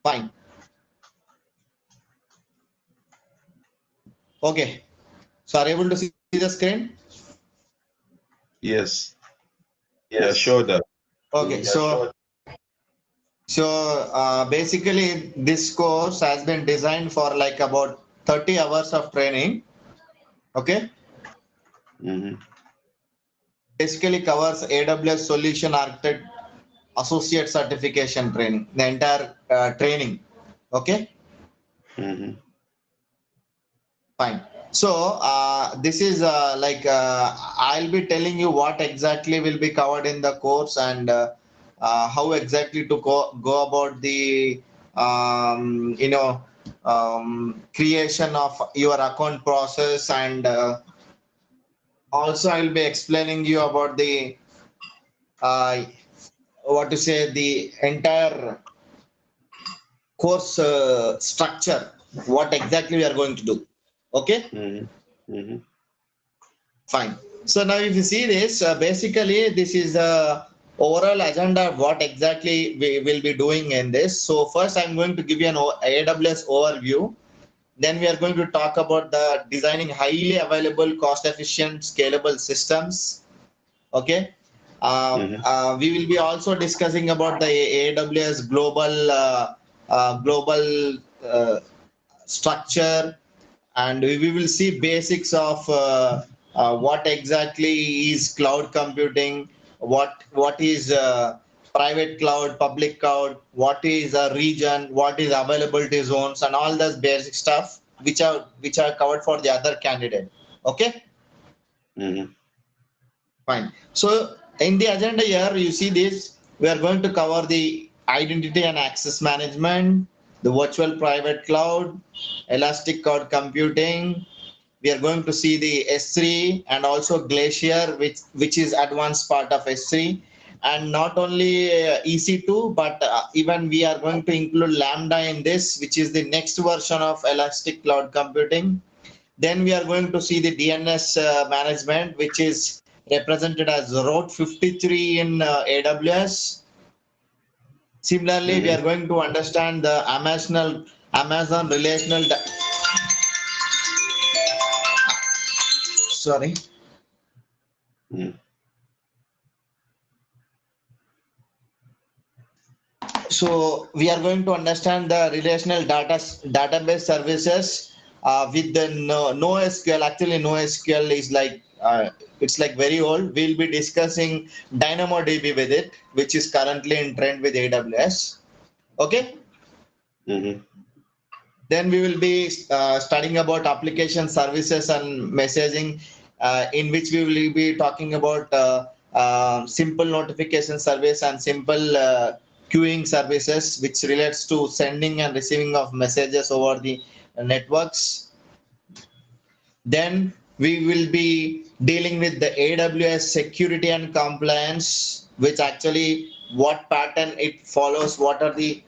Fine. Okay. So are you able to see the screen? Yes. Yeah, Yes. sure that. Okay. So basically this course has been designed for like about 30 hours of training. Okay. Mm-hmm. Basically covers AWS Solution Architect Associate Certification training, the entire training. Okay. Mm-hmm. Fine. So this is I'll be telling you what exactly will be covered in the course and how exactly to go about the you know creation of your account process and also I'll be explaining you about the uh, what to say the entire course structure, what exactly we are going to do. Okay. Mm-hmm. Mm-hmm. Fine. So now if you see this, basically this is the overall agenda of what exactly we will be doing in this. So first I'm going to give you an AWS overview. Then we are going to talk about the designing highly available, cost efficient, scalable systems. Okay. Mm-hmm. We will be also discussing about the AWS global structure, and we will see basics of what exactly is cloud computing, what is private cloud, public cloud, what is a region, what is availability zones, and all this basic stuff which are covered for the other candidate. Okay. Mm-hmm. Fine. So in the agenda here, you see this, we are going to cover the identity and access management, the virtual private cloud, elastic cloud computing. We are going to see the S3 and also Glacier, which is advanced part of S3. And not only EC2, but even we are going to include Lambda in this, which is the next version of elastic cloud computing. Then we are going to see the DNS management, which is represented as Route 53 in AWS. Similarly, we are Mm-hmm. going to understand the Amazon relational. Sorry. Mm-hmm. So we are going to understand the relational database services with the NoSQL. Actually, NoSQL is like it's like very old. We'll be discussing DynamoDB with it, which is currently in trend with AWS. Okay. Mm-hmm. Then we will be studying about application services and messaging, in which we will be talking about simple notification service and simple queuing services, which relates to sending and receiving of messages over the networks. Then we will be dealing with the AWS security and compliance, which actually what pattern it follows, what are the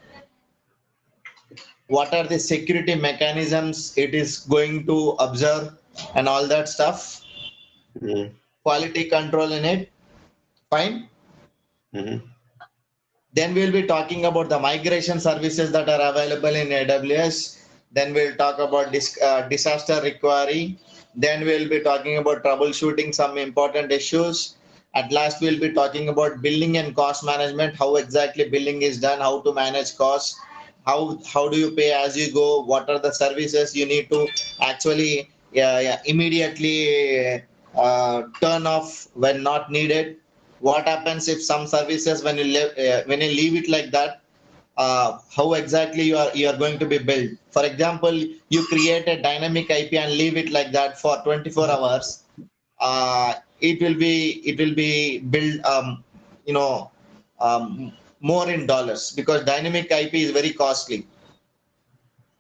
security mechanisms it is going to observe, and all that stuff, Mm-hmm. quality control in it. Fine. Mm-hmm. Then we'll be talking about the migration services that are available in AWS. Then we'll talk about disaster recovery. Then we'll be talking about troubleshooting some important issues. At last we'll be talking about billing and cost management, how exactly billing is done, how to manage costs, how do you pay as you go, what are the services you need to actually immediately turn off when not needed. What happens if some services when you leave it like that, how exactly you are going to be built. For example, you create a dynamic IP and leave it like that for 24 hours. It will be built you know more in dollars, because dynamic IP is very costly.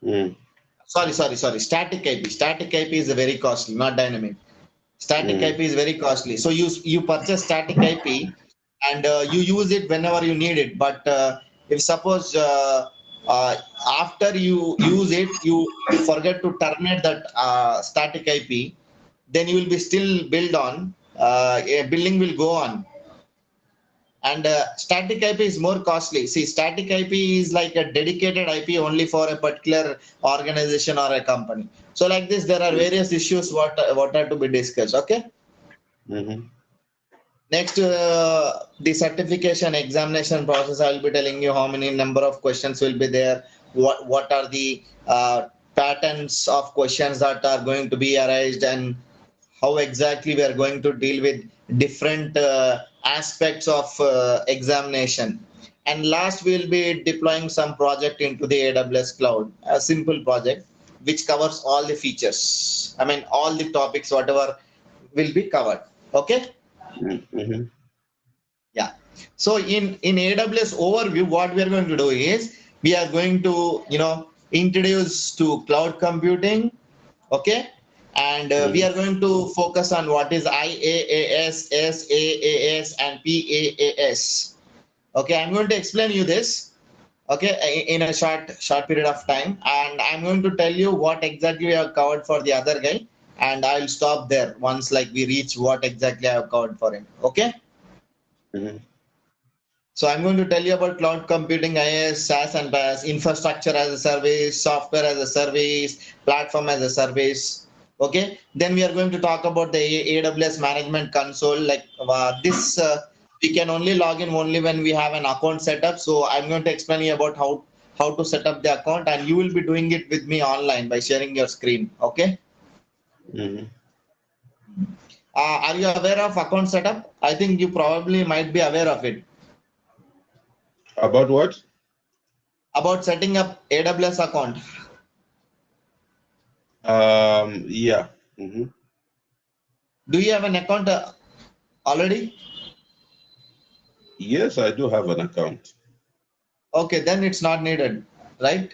Mm-hmm. Sorry, static IP is very costly, not dynamic. Static Mm-hmm. IP is very costly. So you purchase static IP and you use it whenever you need it. But if suppose uh, after you use it, you forget to terminate that static IP, then you will be still build on. A building will go on, And static IP is more costly. See, static IP is like a dedicated IP only for a particular organization or a company. So like this, there are various issues what are to be discussed. Okay. Mm-hmm. Next, the certification examination process. I will be telling you how many number of questions will be there. What are the patterns of questions that are going to be arised, and how exactly we are going to deal with different aspects of examination. And last, we'll be deploying some project into the AWS cloud, a simple project which covers all the features. I mean, all the topics, whatever will be covered. Okay. Mm-hmm. Yeah. So in AWS overview, what we are going to do is we are going to introduce to cloud computing. Okay. And we are going to focus on what is IaaS, SaaS, and PaaS. Okay, I'm going to explain you this. Okay, in a short period of time, and I'm going to tell you what exactly we have covered for the other guy, and I'll stop there once like we reach what exactly I have covered for him. Okay. Mm-hmm. So I'm going to tell you about cloud computing, IaaS, SaaS, and PaaS, infrastructure as a service, software as a service, platform as a service. Okay. Then we are going to talk about the AWS management console. Like this, we can only log in only when we have an account set up. So I'm going to explain you about how to set up the account, and you will be doing it with me online by sharing your screen. Okay. Mm-hmm. Are you aware of account setup? I think you probably might be aware of it. About what? About setting up AWS account. Yeah. Mm-hmm. Do you have an account already? Yes, I do have an account. Okay, then it's not needed, right?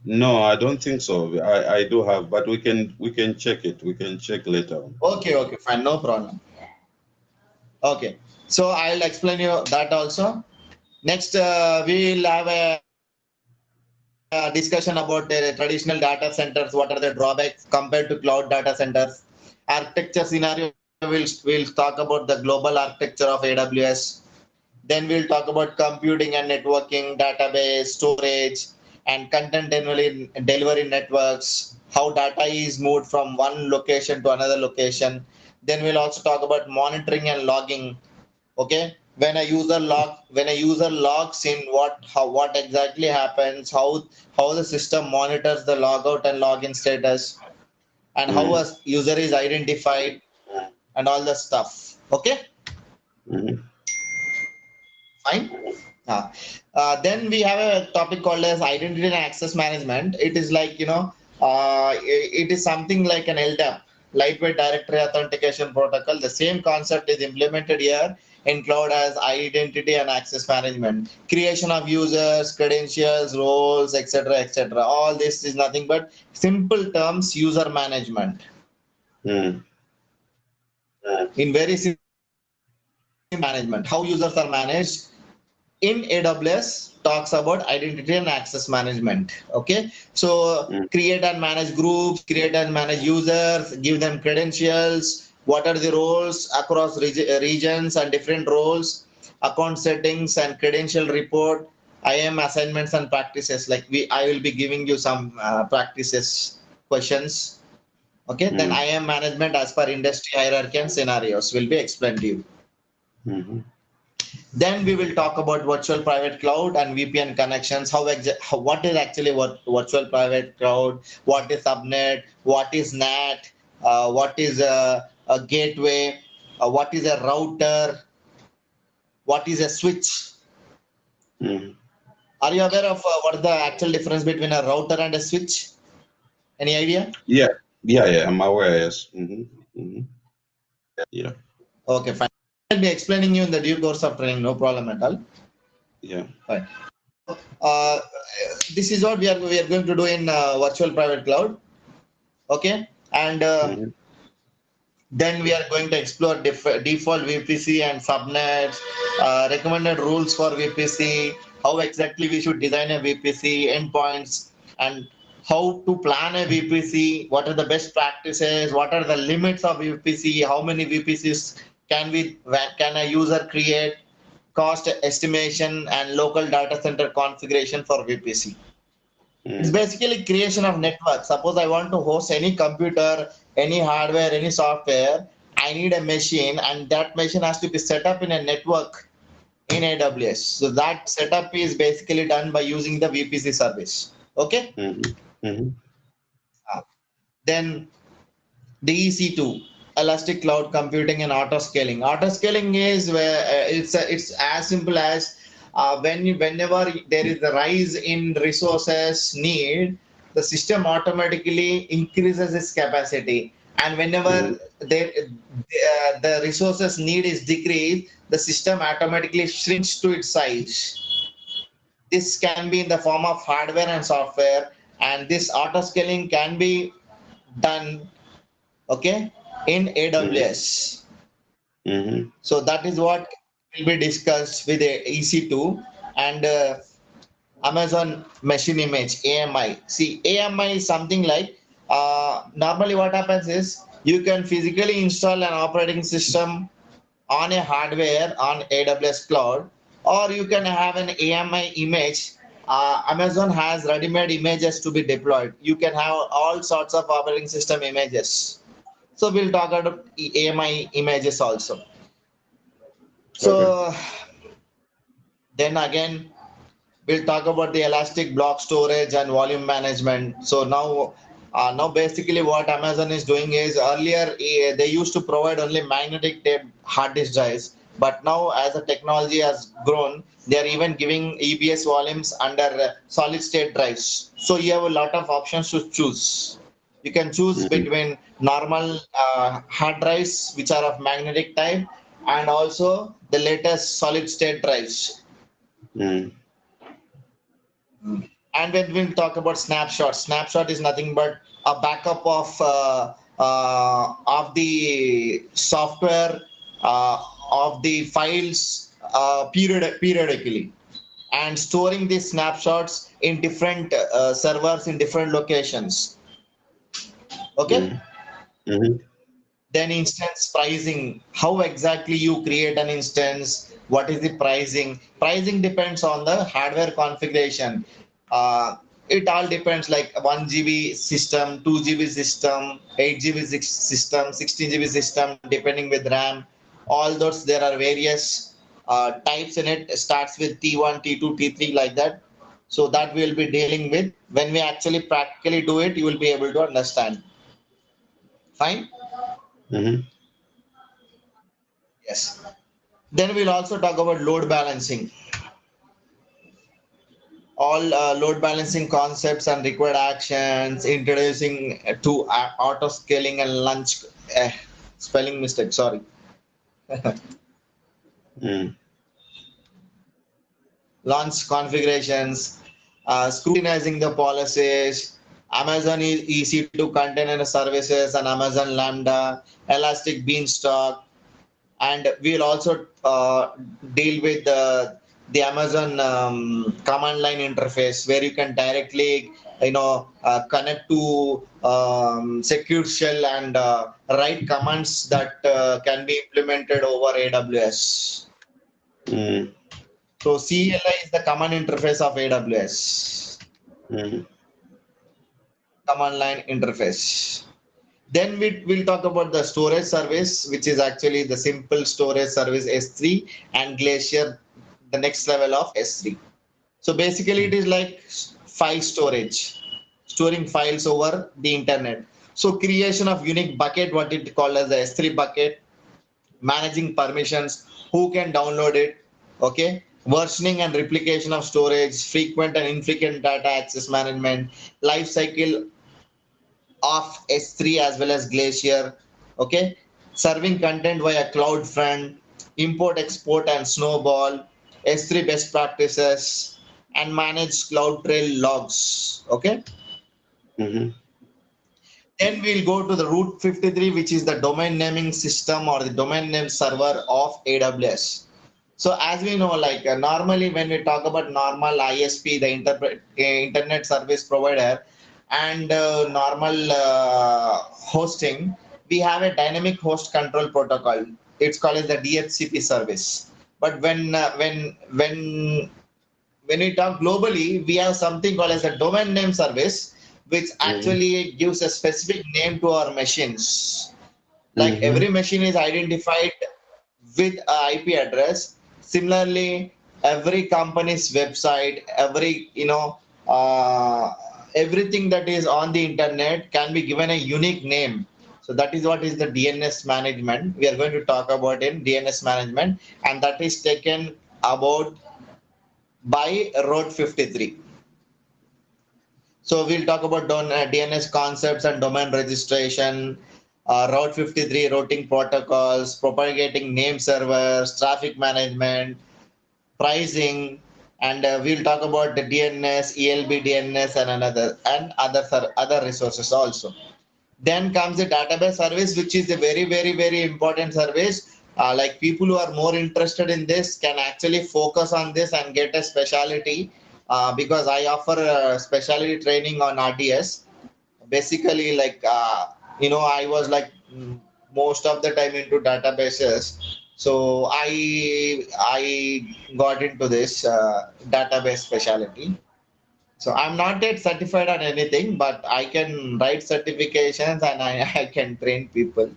No, I don't think so. I do have, but we can check it. We can check later on. Okay, fine, no problem. Okay, so I'll explain you that also. Next, we'll have a discussion about the traditional data centers. What are the drawbacks compared to cloud data centers? Architecture scenario. We'll talk about the global architecture of AWS. Then we'll talk about computing and networking, database, storage, and content delivery networks, how data is moved from one location to another location. Then we'll also talk about monitoring and logging. Okay, when a user logs in, what exactly happens, how the system monitors the logout and login status, and how a user is identified, and all the stuff. Okay. Mm-hmm. Fine. Then we have a topic called as identity and access management. It is like it is something like an LDAP, lightweight directory authentication protocol. The same concept is implemented here in cloud as identity and access management. Creation of users, credentials, roles, etc., etc. All this is nothing but simple terms, user management. Mm-hmm. In very simple management, how users are managed in AWS talks about identity and access management. Okay, so create and manage groups, create and manage users, give them credentials, what are the roles across regions and different roles, account settings and credential report, IAM assignments and practices. Like I will be giving you some practices questions. Okay, then IAM management as per industry hierarchy and scenarios will be explained to you. Mm-hmm. Then we will talk about virtual private cloud and VPN connections. What is actually virtual private cloud? What is subnet? What is NAT? What is a gateway? What is a router? What is a switch? Mm-hmm. Are you aware of what is the actual difference between a router and a switch? Any idea? Yeah. I'm aware. Yes. Mm-hmm. Mm-hmm. Yeah. Okay, fine. I'll be explaining you in the due course of training. No problem at all. Yeah. Fine. This is what we are going to do in virtual private cloud. Okay, and then we are going to explore default VPC and subnets, recommended rules for VPC, how exactly we should design a VPC, endpoints, and how to plan a VPC, what are the best practices, what are the limits of VPC, how many VPCs can a user create, cost estimation, and local data center configuration for VPC. It's basically creation of network. Suppose I want to host any computer, any hardware, any software. I need a machine, and that machine has to be set up in a network in AWS. So that setup is basically done by using the VPC service. Okay. Then the EC2, Elastic Cloud Computing and Auto Scaling. Auto scaling is where it's as simple as whenever there is a rise in resources need, the system automatically increases its capacity, and whenever the resources need is decreased, the system automatically shrinks to its size. This can be in the form of hardware and software, and this auto scaling can be done, okay, in AWS. So that is what will be discussed with the EC2 and Amazon Machine Image, AMI. See, AMI is something like normally what happens is you can physically install an operating system on a hardware on AWS cloud, or you can have an AMI image. Amazon has ready-made images to be deployed. You can have all sorts of operating system images. So we'll talk about AMI images also. So then again, we'll talk about the elastic block storage and volume management. So now basically what Amazon is doing is earlier they used to provide only magnetic tape hard disk drives, but now as the technology has grown, they are even giving EBS volumes under solid state drives. So you have a lot of options to choose. You can choose between normal hard drives which are of magnetic type and also the latest solid state drives. And when we talk about snapshot is nothing but a backup of the software of the files periodically, and storing these snapshots in different servers in different locations. Okay. Then instance pricing, how exactly you create an instance, what is the pricing depends on the hardware configuration. It all depends, like 1 GB system, 2 GB system, 8 GB system, 16 GB system, depending with RAM. All those, there are various types in it. It starts with T1, T2, T3 like that. So that we'll be dealing with. When we actually practically do it, you will be able to understand. Fine? Yes. Then we'll also talk about load balancing. All load balancing concepts and required actions, introducing to auto scaling and launch spelling mistake, sorry. Launch configurations, scrutinizing the policies, Amazon EC2 container services and Amazon Lambda, Elastic Beanstalk, and we'll also deal with the Amazon command line interface, where you can directly connect to secure shell and write commands that can be implemented over AWS. So CLI is the command interface of AWS. Command line interface. Then we'll talk about the storage service, which is actually the simple storage service S3 and Glacier, the next level of S3. So basically it is like file storage, storing files over the internet. So creation of unique bucket, what it called as the S3 bucket, managing permissions, who can download it, okay, versioning and replication of storage, frequent and infrequent data access management, life cycle of S3 as well as Glacier, okay, serving content via CloudFront, import, export and Snowball, S3 best practices, and manage CloudTrail logs, okay. Then we'll go to the Route 53, which is the domain naming system or the domain name server of AWS. So as we know, like normally when we talk about normal ISP, the internet service provider, and normal hosting, we have a dynamic host control protocol. It's called as the DHCP service. But when we talk globally, we have something called as a domain name service, which Mm-hmm. actually gives a specific name to our machines. Like Mm-hmm. every machine is identified with a IP address. Similarly, every company's website, everything that is on the internet can be given a unique name. So that is what is the DNS management. We are going to talk about in DNS management, and that is taken about by Road 53. So we'll talk about DNS concepts and domain registration, Route 53 routing protocols, propagating name servers, traffic management, pricing, and we'll talk about the DNS, ELB DNS, and other resources also. Then comes the database service, which is a very, very, very important service. Like people who are more interested in this can actually focus on this and get a specialty, because I offer specialty training on RDS. Basically, I was like most of the time into databases, so I got into this database specialty. So I'm not yet certified on anything, but I can write certifications and I can train people.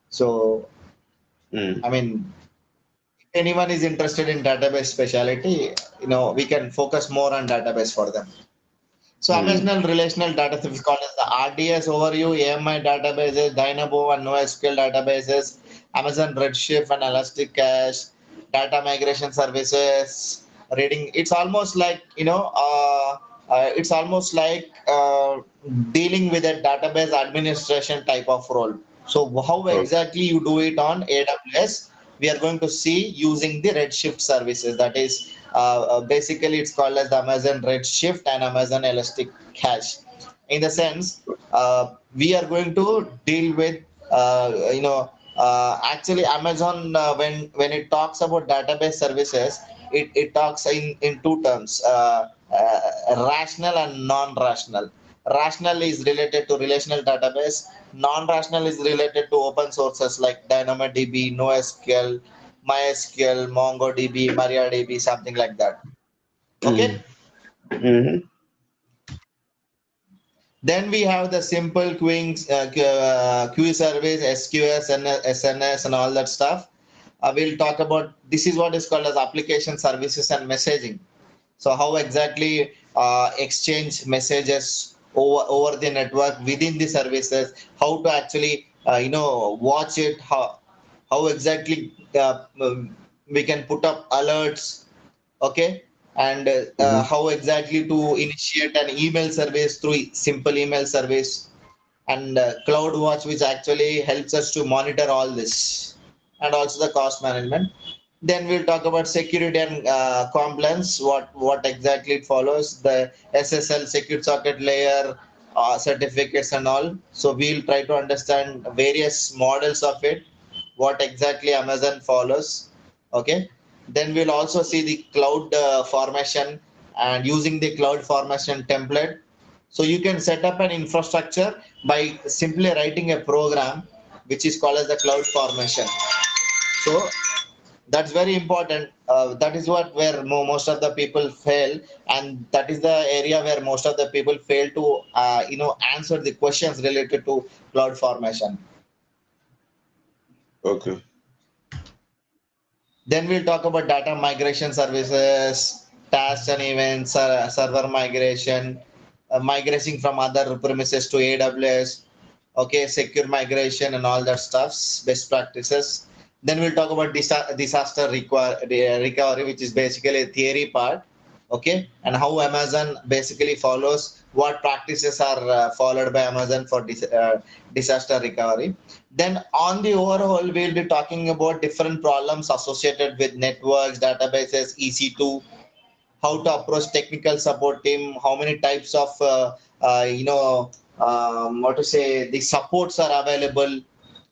So Mm. I mean, if anyone is interested in database specialty, we can focus more on database for them. So Mm. Amazon relational data is called as the RDS overview, AMI databases, Dynamo and NoSQL databases, Amazon Redshift and Elastic Cache, data migration services, reading. It's almost like dealing with a database administration type of role. So how Oh. exactly you do it on AWS? We are going to see using the Redshift services. That is basically it's called as the Amazon Redshift and Amazon Elastic Cache. In the sense, we are going to deal with actually Amazon, when it talks about database services, it talks in two terms, rational and non-rational. Rational is related to relational database, non-rational is related to open sources like DynamoDB, NoSQL, MySQL, MongoDB, MariaDB, something like that. Okay. Mm. Mm-hmm. Then we have the simple queue service, SQS and SNS and all that stuff. We'll talk about this is what is called as application services and messaging. So how exactly exchange messages over the network within the services, how to actually watch it, how exactly we can put up alerts, okay, and Mm-hmm. how exactly to initiate an email service through simple email service, and CloudWatch, which actually helps us to monitor all this, and also the cost management. Then we'll talk about security and compliance, what exactly it follows, the SSL secure socket layer, certificates and all. So we'll try to understand various models of it, what exactly Amazon follows. Okay. Then we'll also see the cloud formation and using the cloud formation template. So you can set up an infrastructure by simply writing a program which is called as the cloud formation. So that's very important. That is what where most of the people fail, and that is the area where most of the people fail to answer the questions related to cloud formation. Okay. Then we'll talk about data migration services, tasks and events, server migration, migrating from other premises to AWS, okay, secure migration and all that stuffs, best practices. Then we'll talk about disaster recovery, which is basically a theory part, okay, and how Amazon basically follows, what practices are followed by Amazon for disaster recovery. Then on the overall, we'll be talking about different problems associated with networks, databases, EC2, how to approach technical support team, how many types of what to say, the supports are available,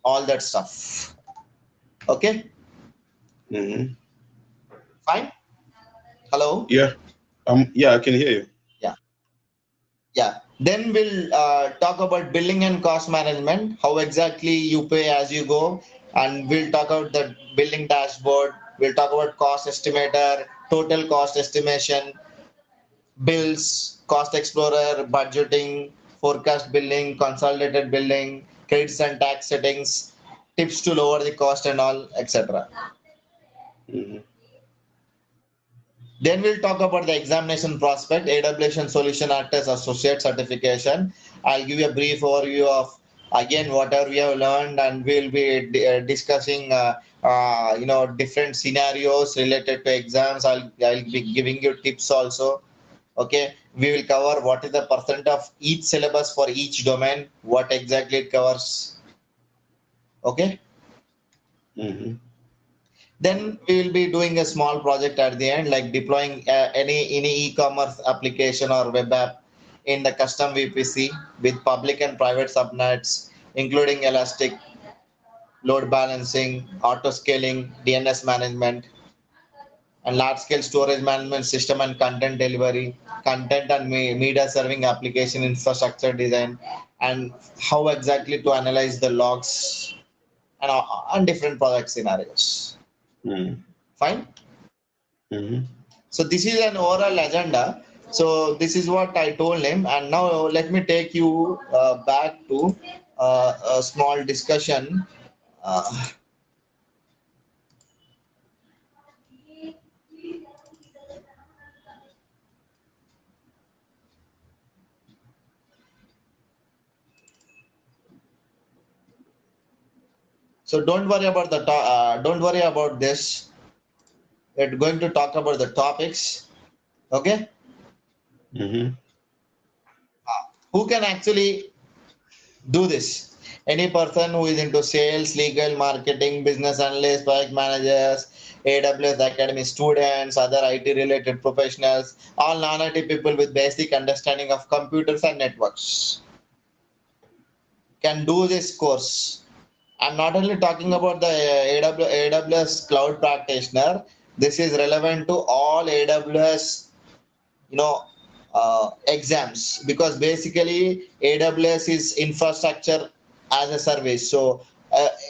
all that stuff. Okay, Mm-hmm. fine. Hello. Yeah. Yeah, I can hear you. Yeah, yeah. Then we'll talk about billing and cost management, how exactly you pay as you go, and we'll talk about the billing dashboard, We'll talk about cost estimator, total cost estimation, bills, cost explorer, budgeting, forecast billing, consolidated billing, credits and tax settings, tips to lower the cost and all, etc. Mhm. Then we'll talk about the examination prospect, AWS and Solution Architect Associate Certification. I'll give you a brief overview of again whatever we have learned, and we'll be discussing different scenarios related to exams. I'll be giving you tips also. Okay, we will cover what is the percent of each syllabus for each domain, what exactly it covers. Okay. Mhm. Then we will be doing a small project at the end, like deploying any e-commerce application or web app in the custom VPC with public and private subnets, including Elastic, load balancing, auto scaling, DNS management, and large-scale storage management system and content delivery, content and media serving application infrastructure design, and how exactly to analyze the logs and different project scenarios. Mhm. Fine. Mhm. So this is an oral agenda. So this is what I told him, and now let me take you back to a small discussion. Uh, so don't worry about don't worry about this. We're going to talk about the topics. Okay, Mhm. who can actually do this? Any person who is into sales, legal, marketing, business analysts, project managers, AWS Academy students, other IT related professionals, all non-IT people with basic understanding of computers and networks can do this course. I'm not only talking about the AWS cloud practitioner. This is relevant to all AWS, you know, exams, because basically AWS is infrastructure as a service. So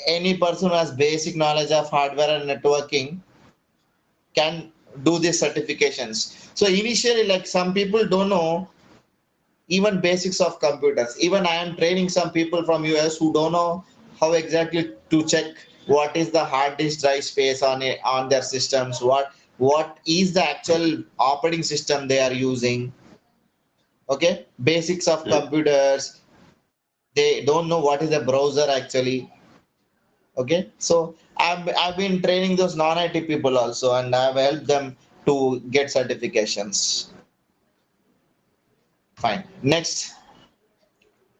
any person who has basic knowledge of hardware and networking can do these certifications. So initially, like some people don't know even basics of computers. Even I am training some people from US who don't know how exactly to check what is the hard disk drive space on their systems, what is the actual operating system they are using. Okay, basics of Yeah. computers. They don't know what is a browser actually. Okay, so I've been training those non-IT people also, and I've helped them to get certifications. Fine. Next,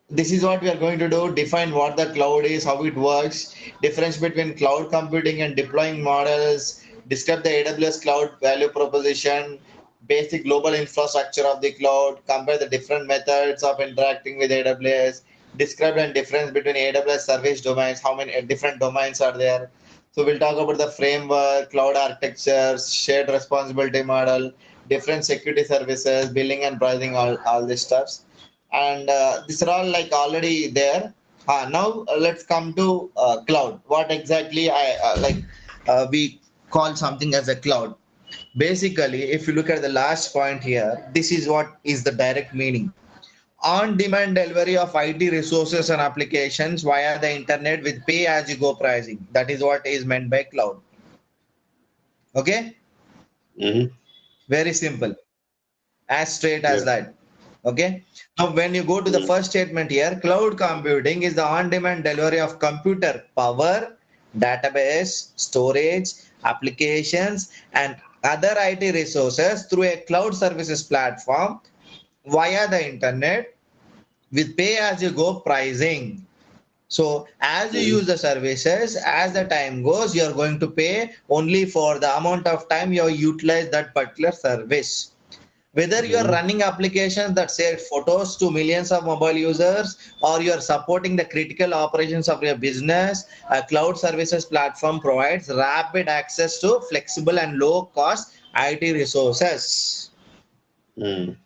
this is what we are going to do. Define what the cloud is, how it works, difference between cloud computing and deploying models, describe the AWS cloud value proposition, basic global infrastructure of the cloud, compare the different methods of interacting with AWS, describe the difference between AWS service domains, how many different domains are there. So we'll talk about the framework, cloud architectures, shared responsibility model, different security services, billing and pricing, all this stuff. And these are all like already there. Now let's come to cloud. What exactly we call something as a cloud. Basically, if you look at the last point here, this is what is the direct meaning: on-demand delivery of IT resources and applications via the internet with pay-as-you-go pricing. That is what is meant by cloud. Okay, Mhm. very simple, as straight as Yeah. that. Okay, now when you go to the Mhm. first statement here, cloud computing is the on-demand delivery of computer power, database, storage, applications, and other IT resources through a cloud services platform via the internet with pay-as-you-go pricing. So as you Mhm. use the services, as the time goes, you are going to pay only for the amount of time you utilize that particular service. Whether you are Mhm. running applications that share photos to millions of mobile users, or you are supporting the critical operations of your business, a cloud services platform provides rapid access to flexible and low cost IT resources. Mhm.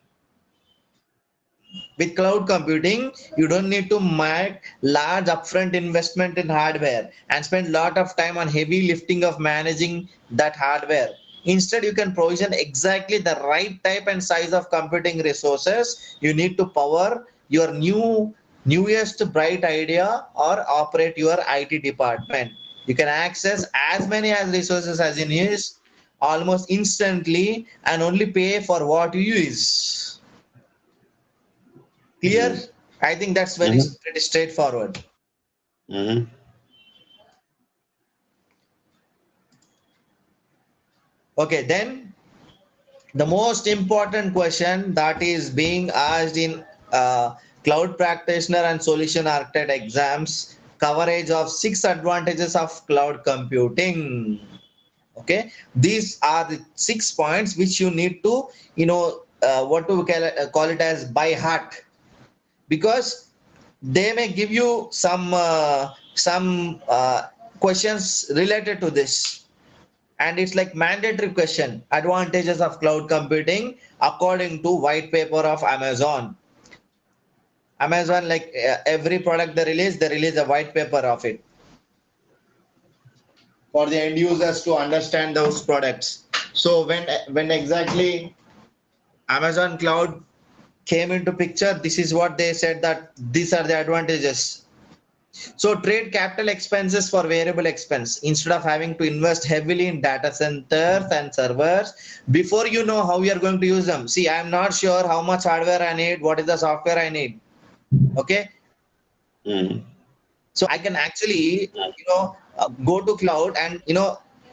With cloud computing, you don't need to make large upfront investment in hardware and spend a lot of time on heavy lifting of managing that hardware. Instead, you can provision exactly the right type and size of computing resources you need to power your newest bright idea or operate your IT department. You can access as many as resources as you need almost instantly and only pay for what you use. Clear? Mm-hmm. I think that's very Mm-hmm. pretty straightforward. Mm-hmm. Okay, then the most important question that is being asked in cloud practitioner and solution architect exams, coverage of 6 advantages of cloud computing. Okay, these are the 6 points which you need to, what do we call it as by heart, because they may give you some questions related to this, and it's like mandatory question: advantages of cloud computing according to white paper of Amazon, like every product they release a white paper of it for the end users to understand those products. So when exactly Amazon cloud came into picture, this is what they said, that these are the advantages. So trade capital expenses for variable expense instead of having to invest heavily in data centers and servers before you know how you are going to use them. See, I am not sure how much hardware I need, what is the software I need. Okay, Mm-hmm. so I can actually, go to cloud and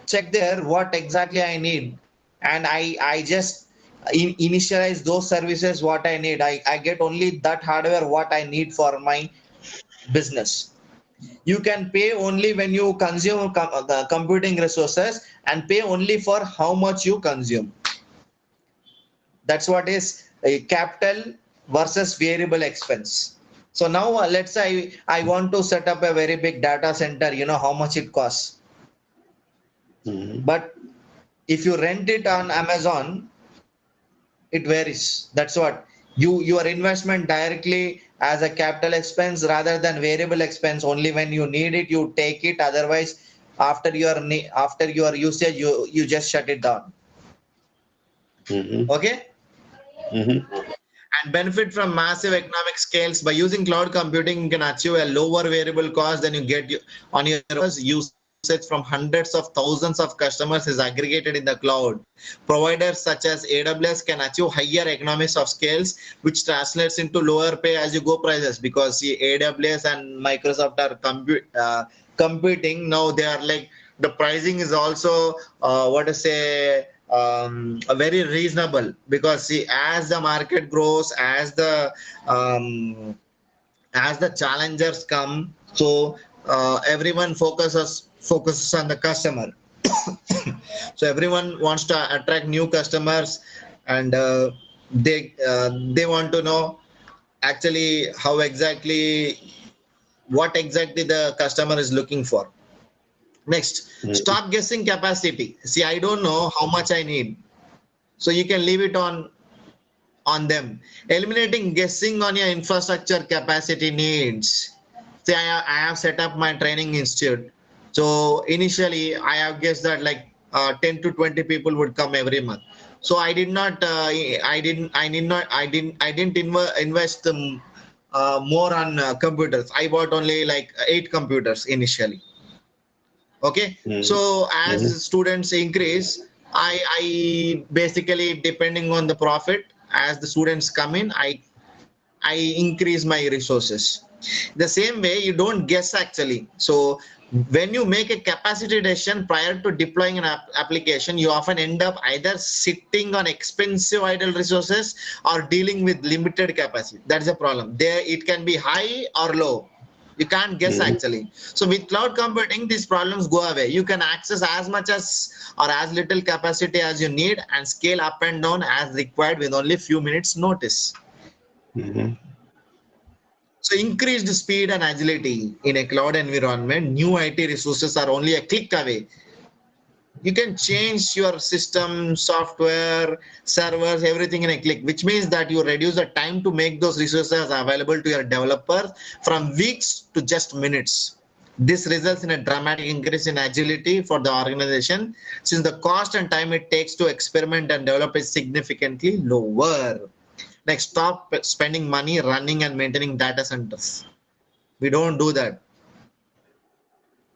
check there what exactly I need, and I just initialize those services what I need. I get only that hardware what I need for my business. You can pay only when you consume the computing resources and pay only for how much you consume. That's what is a capital versus variable expense. So now let's say I want to set up a very big data center, how much it costs. Mm-hmm. But if you rent it on Amazon, it varies. That's what your investment directly as a capital expense rather than variable expense. Only when you need it you take it, otherwise after your usage you just shut it down. Mm-hmm. Okay, Mm-hmm. and benefit from massive economic scales. By using cloud computing, you can achieve a lower variable cost than you get on your usage from hundreds of thousands of customers is aggregated in the cloud. Providers such as AWS can achieve higher economies of scales, which translates into lower pay as you go prices, because see, AWS and Microsoft are competing now. They are like, the pricing is also what to say, very reasonable, because see, as the market grows, as the challengers come, so everyone focuses on the customer. So everyone wants to attract new customers, and they want to know actually what exactly the customer is looking for. Next, stop guessing capacity. See, I don't know how much I need, so you can leave it on them. Eliminating guessing on your infrastructure capacity needs. See, I have set up my training institute. So initially, I have guessed that like 10 to 20 people would come every month. So I did not, I didn't invest more on computers. I bought only like 8 computers initially. Okay, Mm-hmm. so as Mm-hmm. students increase, I basically, depending on the profit, as the students come in, I increase my resources. The same way, you don't guess actually. So when you make a capacity decision prior to deploying an application, you often end up either sitting on expensive idle resources or dealing with limited capacity. That's a problem. There it can be high or low. You can't guess Mm-hmm. actually. So with cloud computing, these problems go away. You can access as much as or as little capacity as you need and scale up and down as required with only few minutes notice. Mm-hmm. So increased speed and agility in a cloud environment. New IT resources are only a click away. You can change your system, software, servers, everything in a click, which means that you reduce the time to make those resources available to your developers from weeks to just minutes. This results in a dramatic increase in agility for the organization since the cost and time it takes to experiment and develop is significantly lower. Like stop spending money running and maintaining data centers. We don't do that.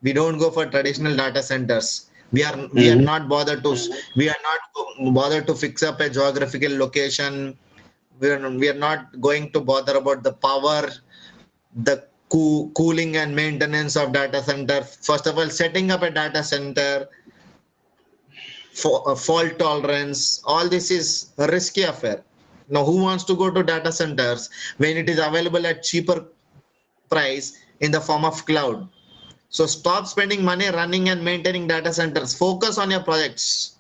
We don't go for traditional data centers. We are Mm-hmm. not bothered to we are not bothered to fix up a geographical location. We are not going to bother about the power, the cooling and maintenance of data center. First of all, setting up a data center for fault tolerance, all this is a risky affair. Now who wants to go to data centers when it is available at cheaper price in the form of cloud? So stop spending money running and maintaining data centers. Focus on your projects,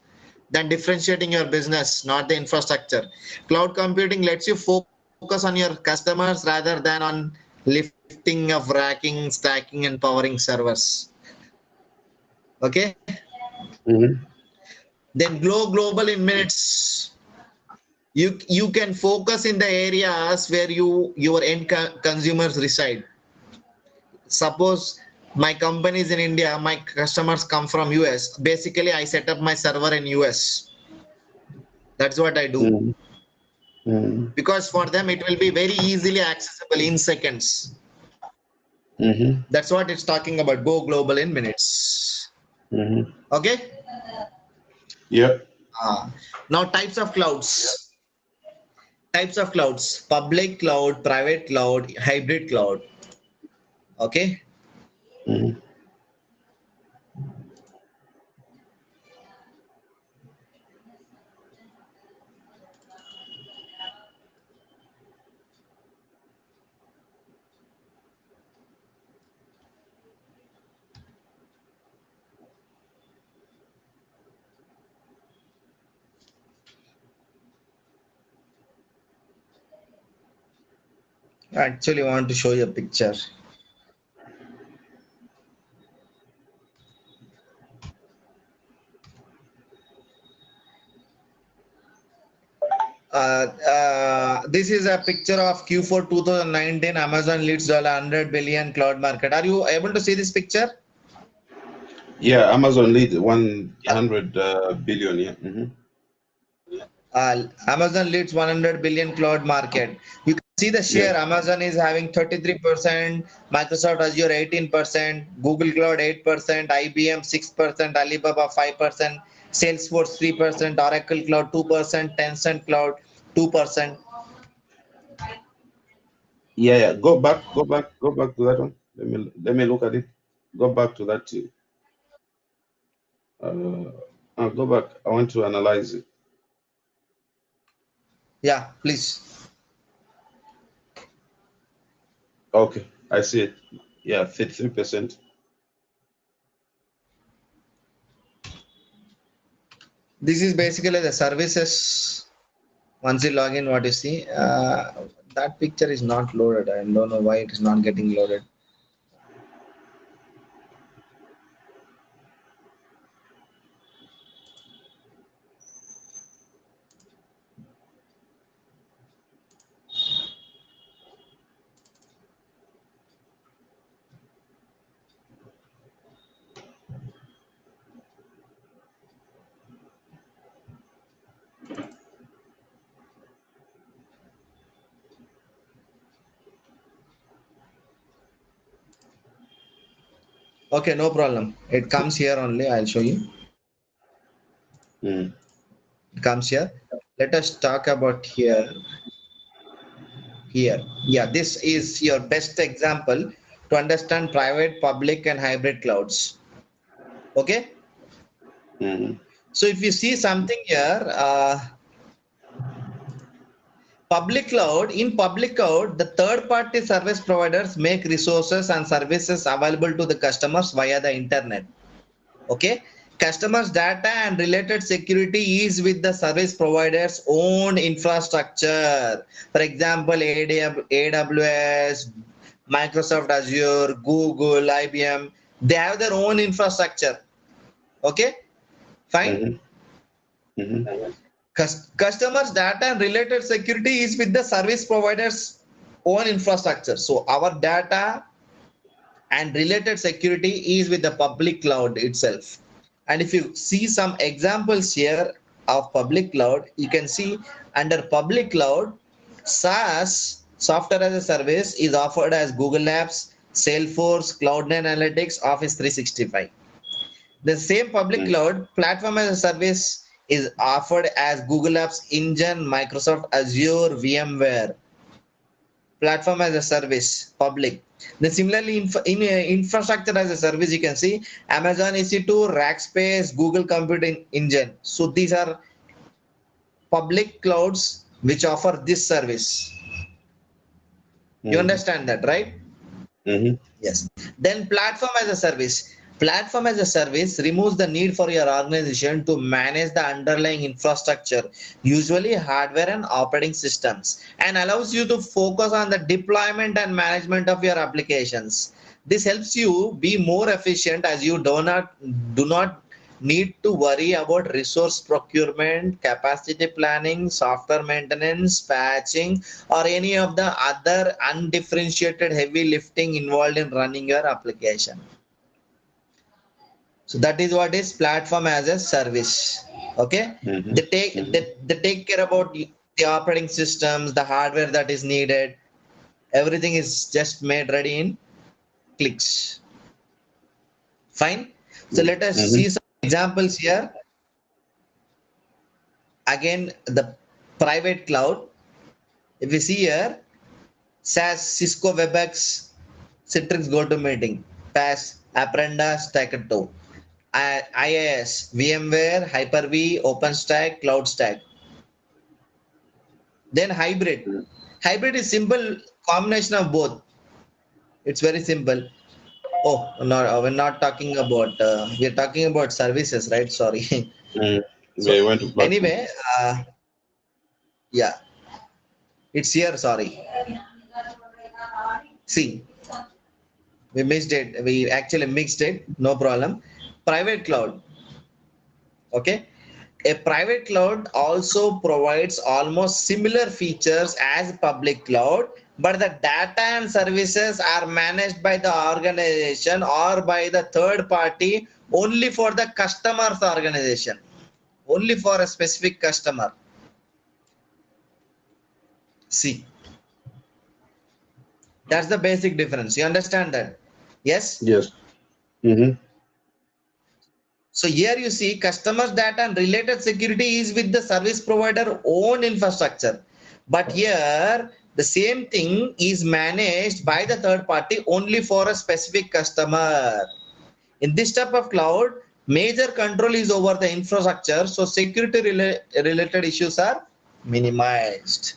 then differentiating your business, not the infrastructure. Cloud computing lets you focus on your customers rather than on lifting of racking, stacking, and powering servers. Okay. Mm-hmm. Then global in minutes. You can focus in the areas where your end consumers reside. Suppose my company is in India, my customers come from US. Basically, I set up my server in US. That's what I do Mm-hmm. Mm-hmm. because for them it will be very easily accessible in seconds. Mm-hmm. That's what it's talking about. Go global in minutes. Mm-hmm. Okay. Yep. Uh, Now types of clouds. Types of clouds: public cloud, private cloud, hybrid cloud. Okay. Mm-hmm. I actually want to show you a picture. This is a picture of Q4 2019 Amazon leads $100 billion cloud market. Are you able to see this picture? Yeah, Amazon lead 100 billion. Yeah. Mm-hmm. Amazon leads 100 billion cloud market. You can see the Yeah. share. Amazon is having 33%, Microsoft Azure 18%, Google Cloud 8%, IBM 6%, Alibaba 5%, Salesforce 3%, Oracle Cloud 2%, Tencent Cloud 2%. Yeah. Yeah. Go back. Go back. Go back to that one. Let me look at it. Go back to that. Uh, go back. I want to analyze it. Yeah, please. Okay, I see it. Yeah, 53%. This is basically the services. Once you log in, what you see, that picture is not loaded. I don't know why it is not getting loaded. Okay, no problem. It comes here only. I'll show you. Mm. It comes here. Let us talk about here. Here. Yeah, this is your best example to understand private, public, and hybrid clouds. Okay. Mm. So if you see something here, in public cloud, the third party service providers make resources and services available to the customers via the internet. Okay. Customers data and related security is with the service providers own infrastructure. For example, AWS, Microsoft Azure, Google, IBM, they have their own infrastructure. Okay. Fine. Customers data and related security is with the service providers own infrastructure. So our data and related security is with the public cloud itself. And if you see some examples here of public cloud, you can see under public cloud, SaaS, software as a service, is offered as Google Apps, Salesforce, Cloud9 Analytics, Office 365. The same public cloud platform as a service is offered as Google Apps Engine, Microsoft Azure, VMware. Platform as a service, public. Then similarly, in infrastructure as a service, you can see Amazon EC2, Rackspace, Google Computing Engine. So these are public clouds which offer this service. You understand that, right? Yes. Then platform as a service. Platform as a service removes the need for your organization to manage the underlying infrastructure, usually hardware and operating systems, and allows you to focus on the deployment and management of your applications. This helps you be more efficient as you do not need to worry about resource procurement, capacity planning, software maintenance, patching, or any of the other undifferentiated heavy lifting involved in running your application. So that is what is platform as a service. Okay, they take care about the operating systems, the hardware that is needed. Everything is just made ready in clicks. Fine. So let us see some examples here. Again, the private cloud. If we see here, SAS, Cisco WebEx, Citrix GoToMeeting, PaaS, Apprenda, Stackato. IaaS, VMware, Hyper-V, OpenStack, CloudStack. Then hybrid. Hybrid is simple combination of both. It's very simple. Oh, no, we're not talking about. We're talking about services, right? Sorry. So anyway, yeah, it's here. Sorry. See, we missed it. We actually mixed it. No problem. Private cloud. Okay, a private cloud also provides almost similar features as public cloud, but the data and services are managed by the organization or by the third party only for the customer's organization, only for a specific customer. See, that's the basic difference. You understand that? Yes. So here you see customers data and related security is with the service provider own infrastructure. But here the same thing is managed by the third party only for a specific customer. In this type of cloud, major control is over the infrastructure. So security related issues are minimized.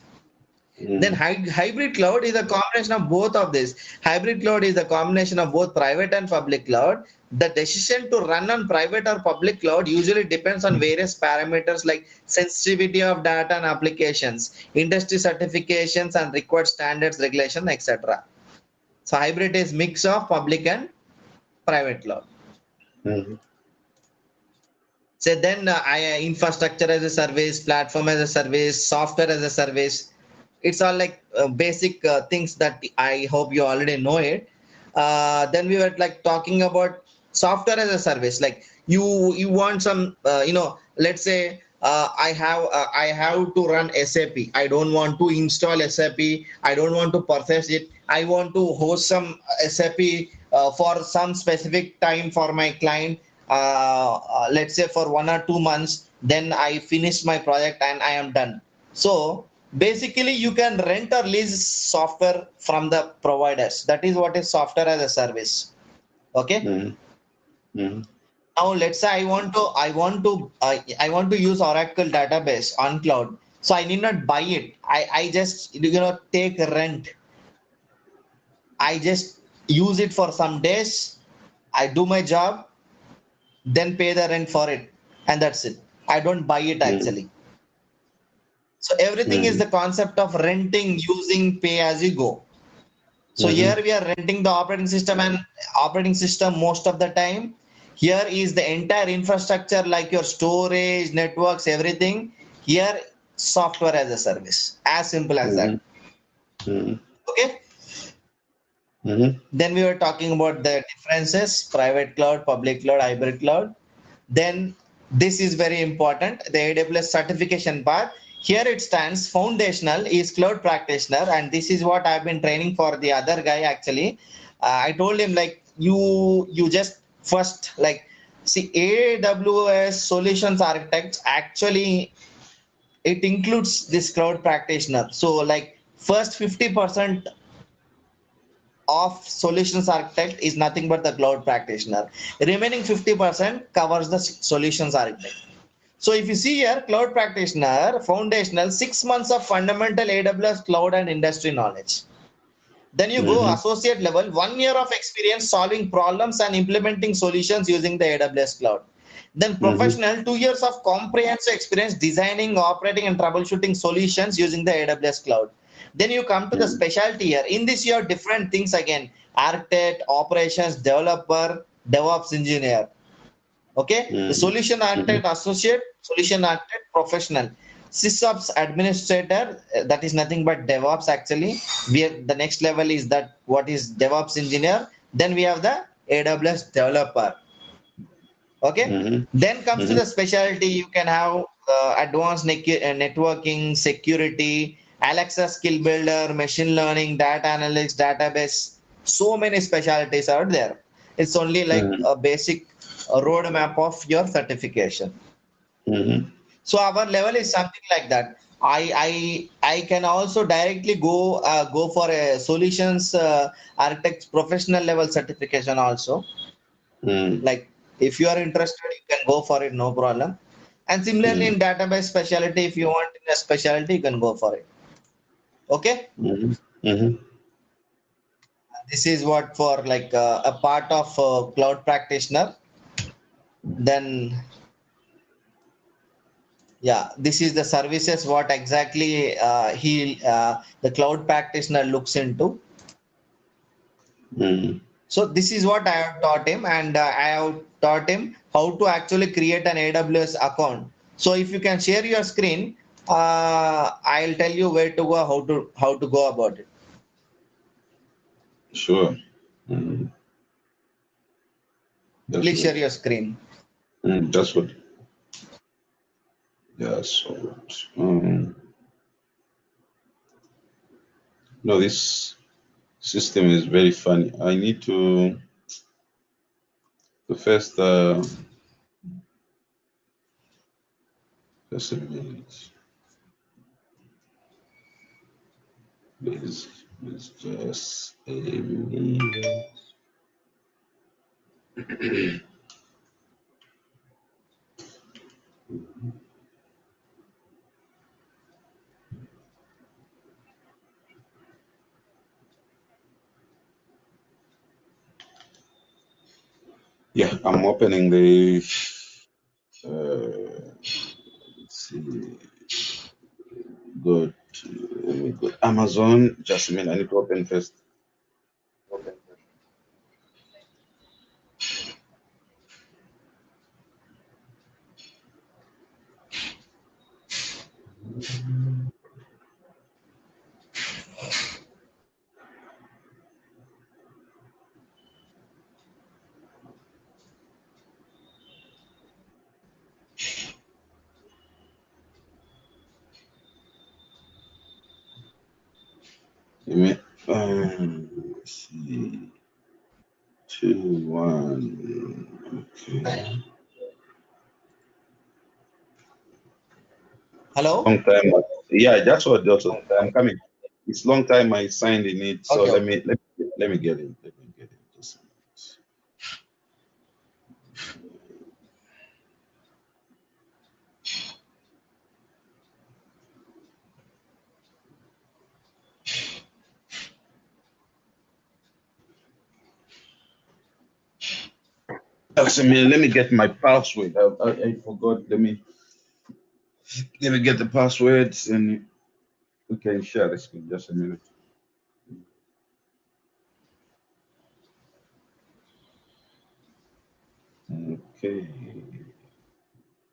Then hybrid cloud is a combination of both of this. Hybrid cloud is a combination of both private and public cloud. The decision to run on private or public cloud usually depends on various parameters like sensitivity of data and applications, industry certifications and required standards, regulation, etc. So hybrid is mix of public and private cloud. So then infrastructure as a service, platform as a service, software as a service. It's all like basic things that I hope you already know it. Then we were like talking about software as a service. Like you want some, let's say I have to run SAP. I don't want to install SAP. I don't want to purchase it. I want to host some SAP for some specific time for my client. Let's say for 1 or 2 months. Then I finish my project and I am done. So basically, you can rent or lease software from the providers. That is what is software as a service. Okay. Now let's say I want to use Oracle database on cloud. So I need not buy it. I just take rent. I just use it for some days. I do my job, then pay the rent for it, and that's it. I don't buy it actually. So everything is the concept of renting, using, pay as you go. So here we are renting the operating system most of the time. Here is the entire infrastructure like your storage, networks, everything. Here, software as a service. As simple as that. Mm-hmm. Okay. Mm-hmm. Then we were talking about the differences, private cloud, public cloud, hybrid cloud. Then this is very important, the AWS certification part. Here it stands foundational is cloud practitioner, and this is what I've been training for the other guy actually. I told him like you just first like see AWS solutions architects actually it includes this cloud practitioner. So like first 50% of solutions architect is nothing but the cloud practitioner. Remaining 50% covers the solutions architect. So if you see here, cloud practitioner, foundational, 6 months of fundamental AWS cloud and industry knowledge. Then you go Mm-hmm. associate level, 1 year of experience solving problems and implementing solutions using the AWS cloud. Then Mm-hmm. professional, 2 years of comprehensive experience designing, operating, and troubleshooting solutions using the AWS cloud. Then you come to the specialty here. In this, you have different things again: architect, operations, developer, DevOps engineer. Okay, the Mm-hmm. solution architect associate, solution architect professional, sysops administrator, that is nothing but DevOps actually. We have the next level is that what is DevOps engineer. Then we have the AWS developer. Okay, Mm-hmm. then comes to Mm-hmm. the specialty. You can have advanced networking, security, Alexa skill builder, machine learning, data analytics, database. So many specialties are there. It's only like Mm-hmm. a basic roadmap of your certification. Mm-hmm. So our level is something like that. I can also directly go for a solutions architect professional level certification also. Mm-hmm. Like if you are interested, you can go for it, no problem. And similarly in database specialty, if you want in a specialty, you can go for it. Okay, Mm-hmm. Mm-hmm. this is what for like a part of cloud practitioner. Then yeah, this is the services what exactly he the cloud practitioner looks into. Mm-hmm. So this is what I have taught him, and I have taught him how to actually create an AWS account. So if you can share your screen, I'll tell you where to go, how to go about it. Sure. Mm-hmm. That's Please share good. your screen. That's good. That's good. No, this system is very funny. I need to first just a minute. Please just a minute. Yeah, I'm opening the let's see. Go to let me go Amazon. Just a minute. I need to open first. Let me let's see. 2 1. Okay. Hello. Long time. Yeah, that's what also. I'm coming. It's long time I signed in it. So Okay. let me get in. Let me get in. Just a Just a minute. Let me get my password. I forgot. Let me get the passwords and we can share this in just a minute. Okay.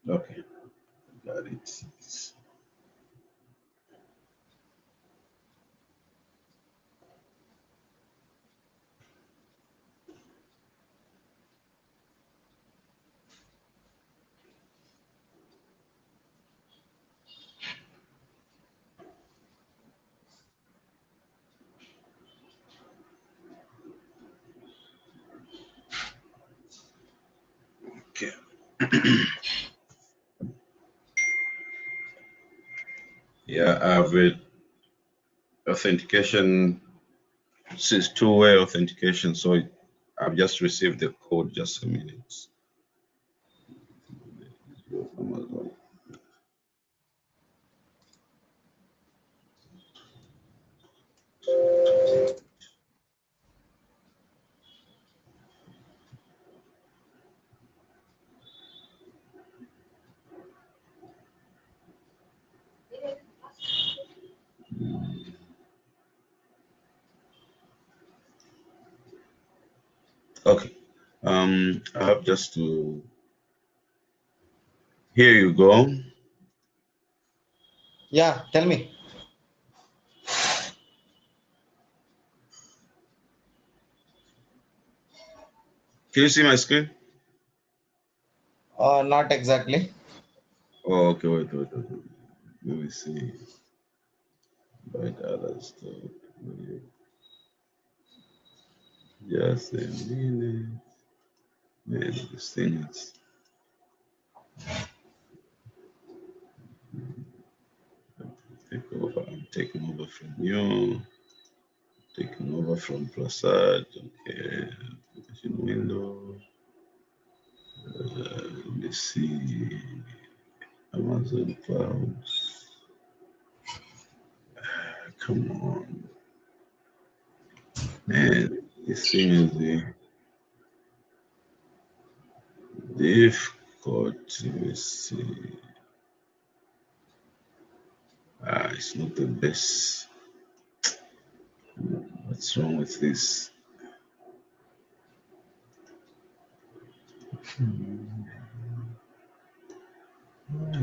Okay. Got it. Okay. Yeah, I have it. Authentication. This is two-way authentication, so I've just received the code. Just a minute. Amazon. Okay. I have just to. Here you go. Yeah, tell me. Can you see my screen? Not exactly. Oh, okay. Wait. Let me see. By other stuff. Just a minute. Man, this thing is. Take over. I'm taking over from you. Taking over from Prasad. Okay. Application window. Let me see. Amazon Cloud. Come on. Man, this thing is difficult. Let me see. It's not the best. What's wrong with this?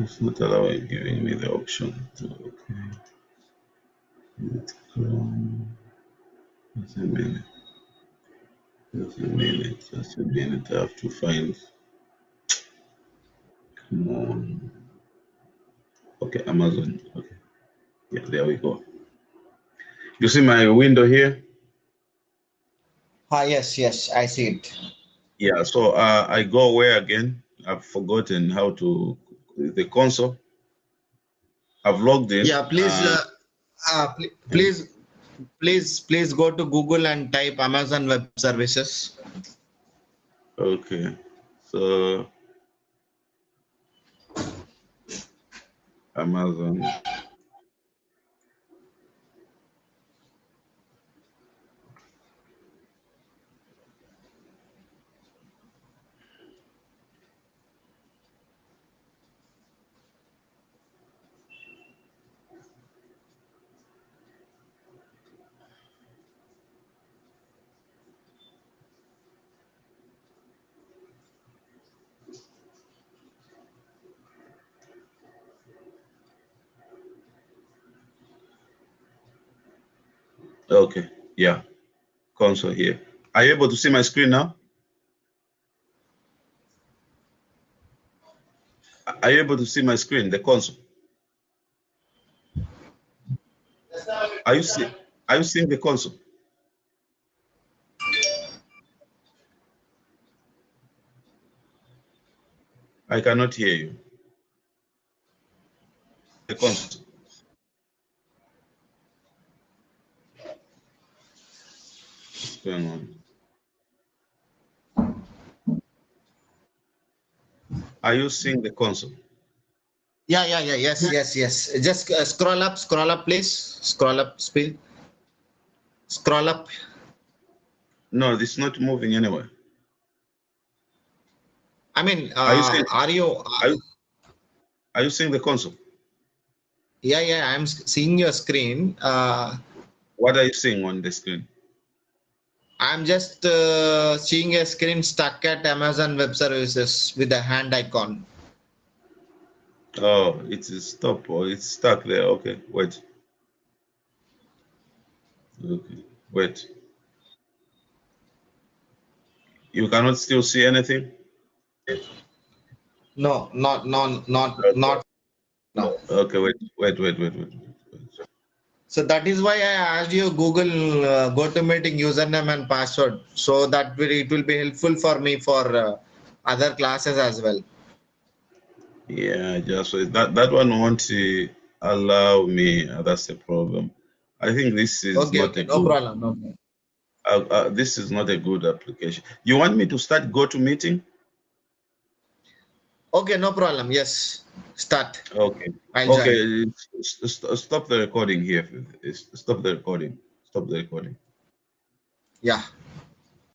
It's not allowing, giving me the option to. Okay. Let's Chrome. Just a minute. Just a minute. Just a minute. I have to find. Come on. Okay, Amazon. Okay. Yeah, there we go. You see my window here? Yes, I see it. Yeah, so I go where again? I've forgotten how to the console. I've logged in. Yeah, please, please go to Google and type Amazon Web Services. Okay, so Amazon. Okay, yeah, console here. Are you able to see my screen now? Are you able to see my screen, the console? Are you see? Are you seeing the console? I cannot hear you. The console. What's going on? Are you seeing the console? Yes. Just scroll up, please. Scroll up, speed. Scroll up. No, it's not moving anywhere. I mean, Are you seeing? are you? Are you, are you seeing the console? Yeah. Seeing your screen. What are you seeing on the screen? I'm just seeing a screen stuck at Amazon Web Services with a hand icon. Oh, it is stop or it's stuck there. Okay, wait. Okay, wait. You cannot still see anything? No, not Okay, now. wait. So that is why I asked you Google GoToMeeting username and password, so that it will be helpful for me for other classes as well. Yeah, just wait. That one won't allow me. That's the problem. I think this is Okay, not okay, a no good. problem, no problem. This is not a good application. You want me to start GoToMeeting? Okay, no problem. Yes, start. Okay. I'll join. Okay. Stop the recording here. Stop the recording. Stop the recording. Yeah.